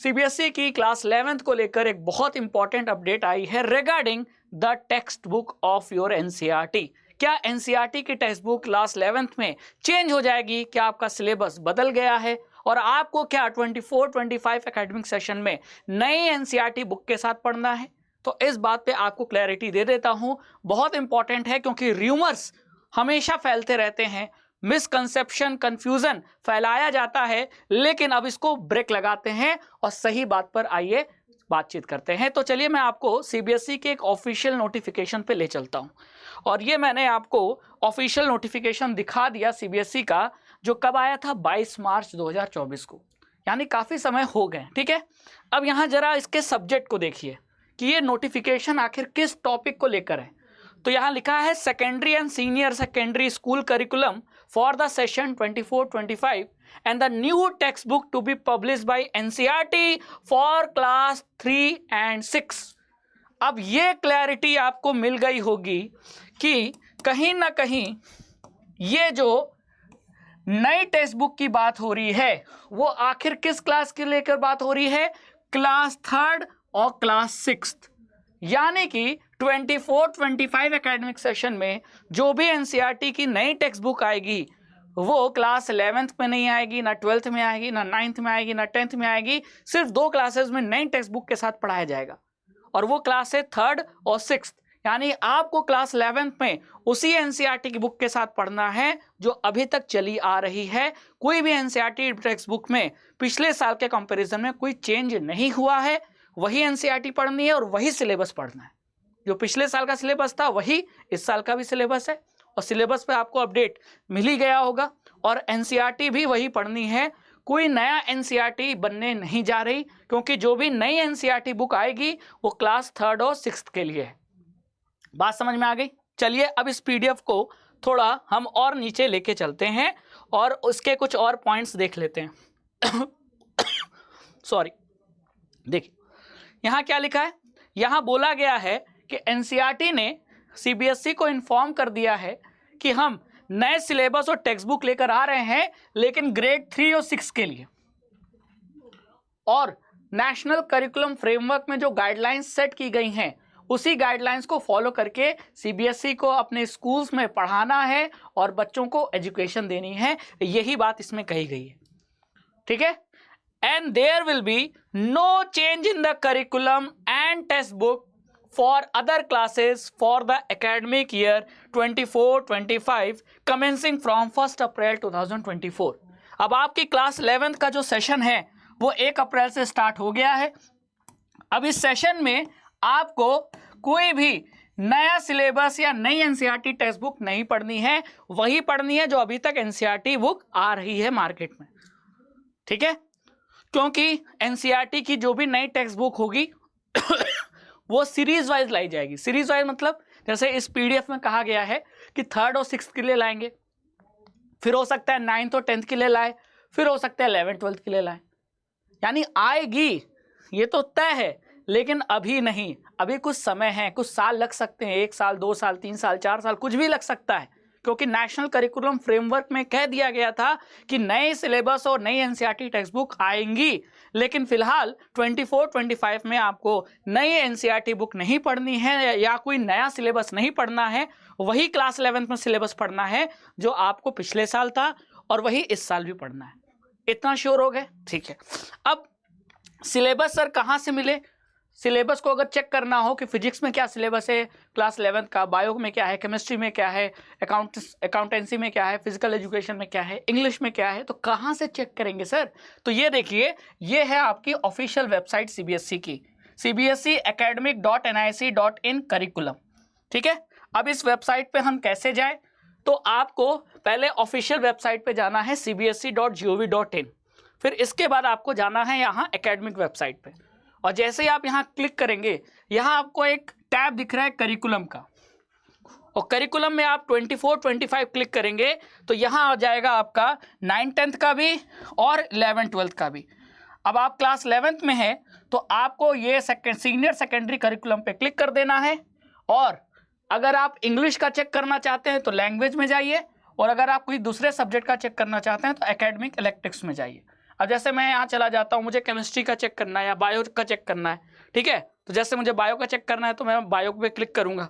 CBSE की class 11th को लेकर एक बहुत इंपॉर्टेंट अपडेट आई है regarding the text book of your NCERT. क्या एनसीईआरटी की टेक्स्ट बुक क्लास 11th में चेंज हो जाएगी? क्या आपका सिलेबस बदल गया है? और आपको क्या 24-25 एकेडमिक सेशन में नई एनसीईआरटी बुक के साथ पढ़ना है? तो इस बात पे आपको क्लैरिटी दे देता हूं। बहुत इंपॉर्टेंट है क्योंकि र्यूमर्स हमेशा फैलते रहते हैं, मिसकंसेप्शन, कंफ्यूजन फैलाया जाता है, लेकिन अब इसको ब्रेक लगाते हैं और सही बात पर आइए बातचीत करते हैं। तो चलिए मैं आपको सीबीएसई के एक ऑफिशियल नोटिफिकेशन पे ले चलता हूं। और ये मैंने आपको ऑफिशियल नोटिफिकेशन दिखा दिया सीबीएसई का, जो कब आया था 22 मार्च 2024 को, यानी काफ़ी समय हो गए। ठीक है, अब यहाँ जरा इसके सब्जेक्ट को देखिए कि ये नोटिफिकेशन आखिर किस टॉपिक को लेकर है। तो यहाँ लिखा है secondary and senior secondary school curriculum for the session 24-25 and the new text book to be published by NCERT for class 3 and 6। अब ये क्लैरिटी आपको मिल गई होगी कि कहीं ना कहीं ये जो नई टेक्स्ट बुक की बात हो रही है वो आखिर किस क्लास के लेकर बात हो रही है? क्लास 3rd और क्लास 6th, यानी कि 24-25 एकेडमिक सेशन में जो भी एनसीईआरटी की नई टेक्स्ट बुक आएगी वो क्लास 11th में नहीं आएगी, ना 12th में आएगी, ना 9th में आएगी, ना 10th में आएगी। सिर्फ 2 क्लासेस में नई टेक्स्ट बुक के साथ पढ़ाया जाएगा और वो क्लास है 3rd और 6th। यानी आपको क्लास 11th में उसी एनसीईआरटी की बुक के साथ पढ़ना है जो अभी तक चली आ रही है। कोई भी एनसीईआरटी टेक्स्ट बुक में पिछले साल के कंपैरिजन में कोई चेंज नहीं हुआ है। वही एनसीईआरटी पढ़नी है और वही सिलेबस पढ़ना है। जो पिछले साल का सिलेबस था वही इस साल का भी सिलेबस है और सिलेबस पे आपको अपडेट मिल ही गया होगा। और एनसीईआरटी भी वही पढ़नी है, कोई नया एनसीईआरटी बनने नहीं जा रही, क्योंकि जो भी नई एनसीईआरटी बुक आएगी वो क्लास 3rd और 6th के लिए है। बात समझ में आ गई? चलिए अब इस पीडीएफ को थोड़ा हम और नीचे लेके चलते हैं और उसके कुछ और पॉइंट्स देख लेते हैं। सॉरी, देखिए यहाँ क्या लिखा है। यहाँ बोला गया है कि एनसीईआरटी ने सीबीएसई को इन्फॉर्म कर दिया है कि हम नए सिलेबस और टेक्स्ट बुक लेकर आ रहे हैं, लेकिन ग्रेड 3 और 6 के लिए। और नेशनल करिकुलम फ्रेमवर्क में जो गाइडलाइंस सेट की गई हैं उसी गाइडलाइंस को फॉलो करके सीबीएसई को अपने स्कूल्स में पढ़ाना है और बच्चों को एजुकेशन देनी है। यही बात इसमें कही गई है। ठीक है, and there will be no change in the curriculum and text book for other classes for the academic year 24-25 commencing from 1 April 2024। अब आपकी क्लास 11th का जो सेशन है वो 1 अप्रैल से स्टार्ट हो गया है। अब इस सेशन में आपको कोई भी नया सिलेबस या नई एनसीईआरटी टेक्स्ट बुक नहीं पढ़नी है, वही पढ़नी है जो अभी तक एनसीईआरटी बुक आ रही है मार्केट में। ठीक है, क्योंकि एनसीईआरटी की जो भी नई टेक्स्ट बुक होगी वो सीरीज वाइज लाई जाएगी। सीरीज वाइज मतलब जैसे इस पीडीएफ में कहा गया है कि 3rd और 6th के लिए लाएंगे, फिर हो सकता है 9th और 10th के लिए लाए, फिर हो सकता है 11th 12th के लिए लाए। यानी आएगी, ये तो तय है, लेकिन अभी नहीं। अभी कुछ समय है, कुछ साल लग सकते हैं, 1 साल, 2 साल, 3 साल, 4 साल, कुछ भी लग सकता है, क्योंकि नेशनल करिकुलम फ्रेमवर्क में कह दिया गया था कि नए सिलेबस और नई एनसीईआरटी टेक्स्ट बुक आएंगी, लेकिन फिलहाल 24-25 में आपको नई एनसीईआरटी बुक नहीं पढ़नी है या कोई नया सिलेबस नहीं पढ़ना है। वही क्लास 11th में सिलेबस पढ़ना है जो आपको पिछले साल था और वही इस साल भी पढ़ना है। इतना श्योर हो गए? ठीक है। अब सिलेबस सर कहाँ से मिले? सिलेबस को अगर चेक करना हो कि फिजिक्स में क्या सिलेबस है क्लास 11th का, बायो में क्या है, केमिस्ट्री में क्या है, अकाउंटेंसी में क्या है, फिजिकल एजुकेशन में क्या है, इंग्लिश में क्या है, तो कहाँ से चेक करेंगे सर? तो ये देखिए, ये है आपकी ऑफिशियल वेबसाइट सीबीएसई की, cbseacademic.nic.in करिकुलम। ठीक है, अब इस वेबसाइट पे हम कैसे जाएं? तो आपको पहले ऑफिशियल वेबसाइट पे जाना है cbse.gov.in, फिर इसके बाद आपको जाना है यहाँ एकेडमिक वेबसाइट पे, और जैसे ही आप यहाँ क्लिक करेंगे यहाँ आपको एक टैब दिख रहा है करिकुलम का, और करिकुलम में आप 24-25 क्लिक करेंगे तो यहाँ आ जाएगा आपका 9th-10th का भी और 11th-12th का भी। अब आप क्लास 11th में हैं तो आपको ये सीनियर सेकेंडरी करिकुलम पे क्लिक कर देना है, और अगर आप इंग्लिश का चेक करना चाहते हैं तो लैंग्वेज में जाइए, और अगर आप कोई दूसरे सब्जेक्ट का चेक करना चाहते हैं तो एकेडमिक इलेक्टिव्स में जाइए। अब जैसे मैं यहाँ चला जाता हूँ, मुझे केमिस्ट्री का चेक करना है या बायो का चेक करना है, ठीक है, तो जैसे मुझे बायो का चेक करना है तो मैं बायो पे क्लिक करूंगा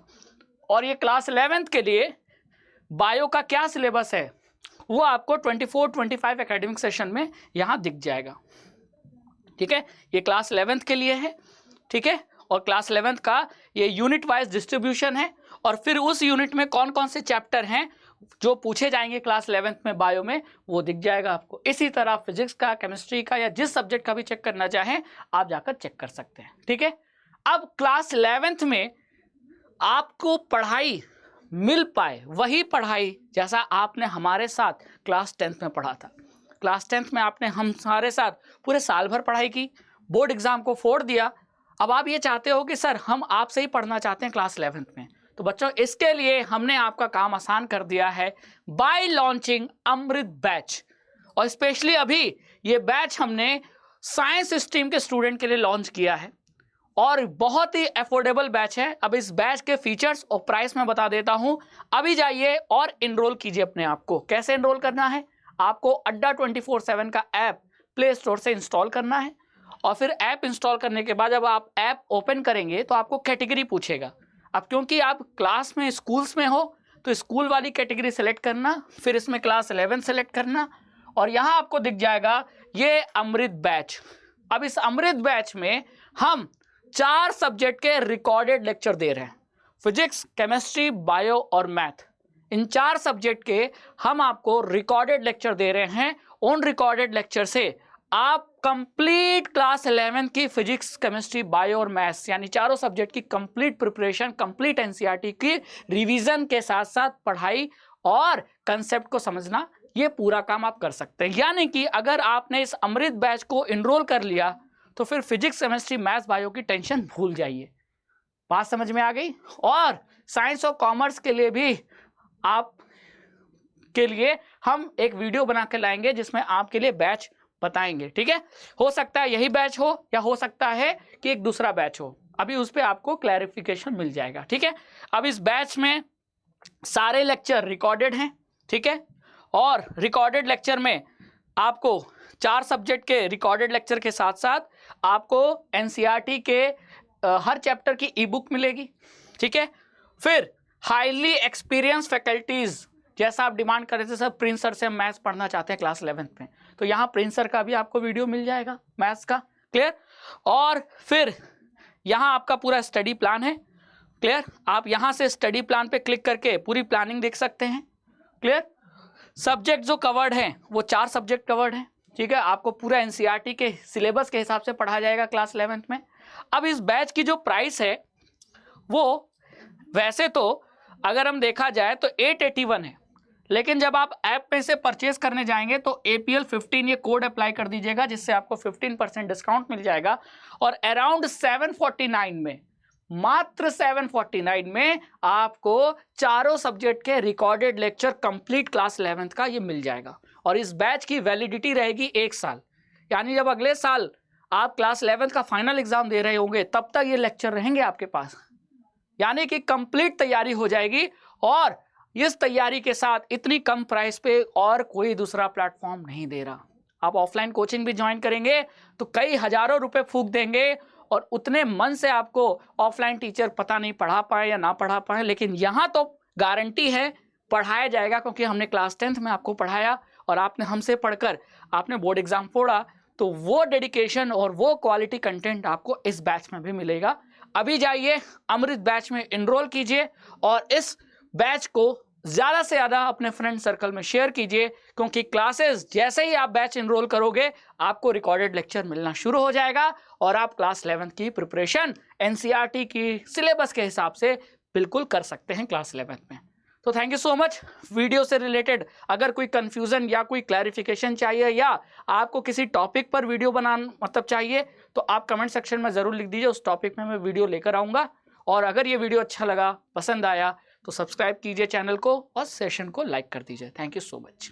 और ये क्लास 11th के लिए बायो का क्या सिलेबस है वो आपको 24-25 एकेडमिक सेशन में यहाँ दिख जाएगा, ठीक है। ये क्लास 11th के लिए है, ठीक है, और क्लास 11th का ये यूनिट वाइज डिस्ट्रीब्यूशन है और फिर उस यूनिट में कौन कौन से चैप्टर हैं जो पूछे जाएंगे क्लास 11th में बायो में वो दिख जाएगा आपको। इसी तरह फिजिक्स का, केमिस्ट्री का या जिस सब्जेक्ट का भी चेक करना चाहें आप जाकर चेक कर सकते हैं, ठीक है। अब क्लास 11th में आपको पढ़ाई मिल पाए वही पढ़ाई जैसा आपने हमारे साथ क्लास 10th में पढ़ा था। क्लास 10th में आपने हमारे साथ पूरे साल भर पढ़ाई की, बोर्ड एग्जाम को फोड़ दिया। अब आप ये चाहते हो कि सर हम आपसे ही पढ़ना चाहते हैं क्लास 11th में, तो बच्चों इसके लिए हमने आपका काम आसान कर दिया है बाय लॉन्चिंग अमृत बैच। और स्पेशली अभी ये बैच हमने साइंस स्ट्रीम के स्टूडेंट के लिए लॉन्च किया है और बहुत ही अफोर्डेबल बैच है। अब इस बैच के फीचर्स और प्राइस मैं बता देता हूं। अभी जाइए और इनरोल कीजिए अपने आप को। कैसे इनरोल करना है, आपको अड्डा 24/7 का ऐप प्ले स्टोर से इंस्टॉल करना है और फिर ऐप इंस्टॉल करने के बाद जब आप ऐप ओपन करेंगे तो आपको कैटेगरी पूछेगा। अब क्योंकि आप क्लास में स्कूल्स में हो तो स्कूल वाली कैटेगरी सेलेक्ट करना, फिर इसमें क्लास 11 सेलेक्ट करना और यहाँ आपको दिख जाएगा ये अमृत बैच। अब इस अमृत बैच में हम 4 सब्जेक्ट के रिकॉर्डेड लेक्चर दे रहे हैं, फिजिक्स, केमिस्ट्री, बायो और मैथ। इन 4 सब्जेक्ट के हम आपको रिकॉर्डेड लेक्चर दे रहे हैं। उन रिकॉर्डेड लेक्चर से आप कंप्लीट क्लास 11 की फिजिक्स, केमिस्ट्री, बायो और मैथ्स यानी चारों सब्जेक्ट की कंप्लीट प्रिपरेशन, कंप्लीट एनसीईआरटी की रिवीजन के साथ साथ पढ़ाई और कंसेप्ट को समझना, ये पूरा काम आप कर सकते हैं। यानी कि अगर आपने इस अमृत बैच को इनरोल कर लिया तो फिर फिजिक्स, केमिस्ट्री, मैथ्स, बायो की टेंशन भूल जाइए। बात समझ में आ गई। और साइंस और कॉमर्स के लिए भी आप के लिए हम एक वीडियो बना के लाएंगे जिसमें आपके लिए बैच बताएंगे, ठीक है। हो सकता है यही बैच हो या हो सकता है कि एक दूसरा बैच हो, अभी उस पर आपको क्लैरिफिकेशन मिल जाएगा, ठीक है। अब इस बैच में सारे लेक्चर रिकॉर्डेड हैं, ठीक है, और रिकॉर्डेड लेक्चर में आपको 4 सब्जेक्ट के रिकॉर्डेड लेक्चर के साथ साथ आपको एनसीईआरटी के हर चैप्टर की ई बुक मिलेगी, ठीक है। फिर हाईली एक्सपीरियंस फैकल्टीज, जैसा आप डिमांड कर रहे थे सर प्रिंस सर से हम मैथ्स पढ़ना चाहते हैं क्लास 11th में, तो यहाँ प्रिंस सर का भी आपको वीडियो मिल जाएगा मैथ्स का, क्लियर। और फिर यहाँ आपका पूरा स्टडी प्लान है, क्लियर। आप यहाँ से स्टडी प्लान पे क्लिक करके पूरी प्लानिंग देख सकते हैं, क्लियर। सब्जेक्ट जो कवर्ड हैं वो 4 सब्जेक्ट कवर्ड हैं, ठीक है। आपको पूरा एनसीईआरटी के सिलेबस के हिसाब से पढ़ाया जाएगा क्लास 11th में। अब इस बैच की जो प्राइस है वो वैसे तो अगर हम देखा जाए तो 881 है, लेकिन जब आप ऐप में से परचेज करने जाएंगे तो APL 15 ये कोड अप्लाई कर दीजिएगा जिससे आपको 15% डिस्काउंट मिल जाएगा और अराउंड 749 में, मात्र 749 में आपको चारों सब्जेक्ट के recorded lecture complete class 11th का ये मिल जाएगा। और इस बैच की वैलिडिटी रहेगी 1 साल, यानी जब अगले साल आप क्लास 11th का फाइनल एग्जाम दे रहे होंगे तब तक ये लेक्चर रहेंगे आपके पास, यानी कि कंप्लीट तैयारी हो जाएगी। और इस तैयारी के साथ इतनी कम प्राइस पे और कोई दूसरा प्लेटफॉर्म नहीं दे रहा। आप ऑफलाइन कोचिंग भी ज्वाइन करेंगे तो कई हजारों रुपए फूंक देंगे और उतने मन से आपको ऑफलाइन टीचर पता नहीं पढ़ा पाए या ना पढ़ा पाए, लेकिन यहाँ तो गारंटी है पढ़ाया जाएगा क्योंकि हमने क्लास 10th में आपको पढ़ाया और आपने हमसे पढ़कर आपने बोर्ड एग्जाम फोड़ा, तो वो डेडिकेशन और वो क्वालिटी कंटेंट आपको इस बैच में भी मिलेगा। अभी जाइए अमृत बैच में इनरोल कीजिए और इस बैच को ज़्यादा से ज़्यादा अपने फ्रेंड सर्कल में शेयर कीजिए, क्योंकि क्लासेस जैसे ही आप बैच इनरोल करोगे आपको रिकॉर्डेड लेक्चर मिलना शुरू हो जाएगा और आप क्लास 11th की प्रिपरेशन एनसीईआरटी की सिलेबस के हिसाब से बिल्कुल कर सकते हैं क्लास 11th में। तो thank you so much. Video से रिलेटेड अगर कोई कंफ्यूजन या कोई क्लैरिफिकेशन चाहिए या आपको किसी टॉपिक पर वीडियो बनाना चाहिए तो आप कमेंट सेक्शन में ज़रूर लिख दीजिए, उस टॉपिक में मैं वीडियो लेकर आऊँगा। और अगर ये वीडियो अच्छा लगा, पसंद आया तो सब्सक्राइब कीजिए चैनल को और सेशन को लाइक कर दीजिए। Thank you so much.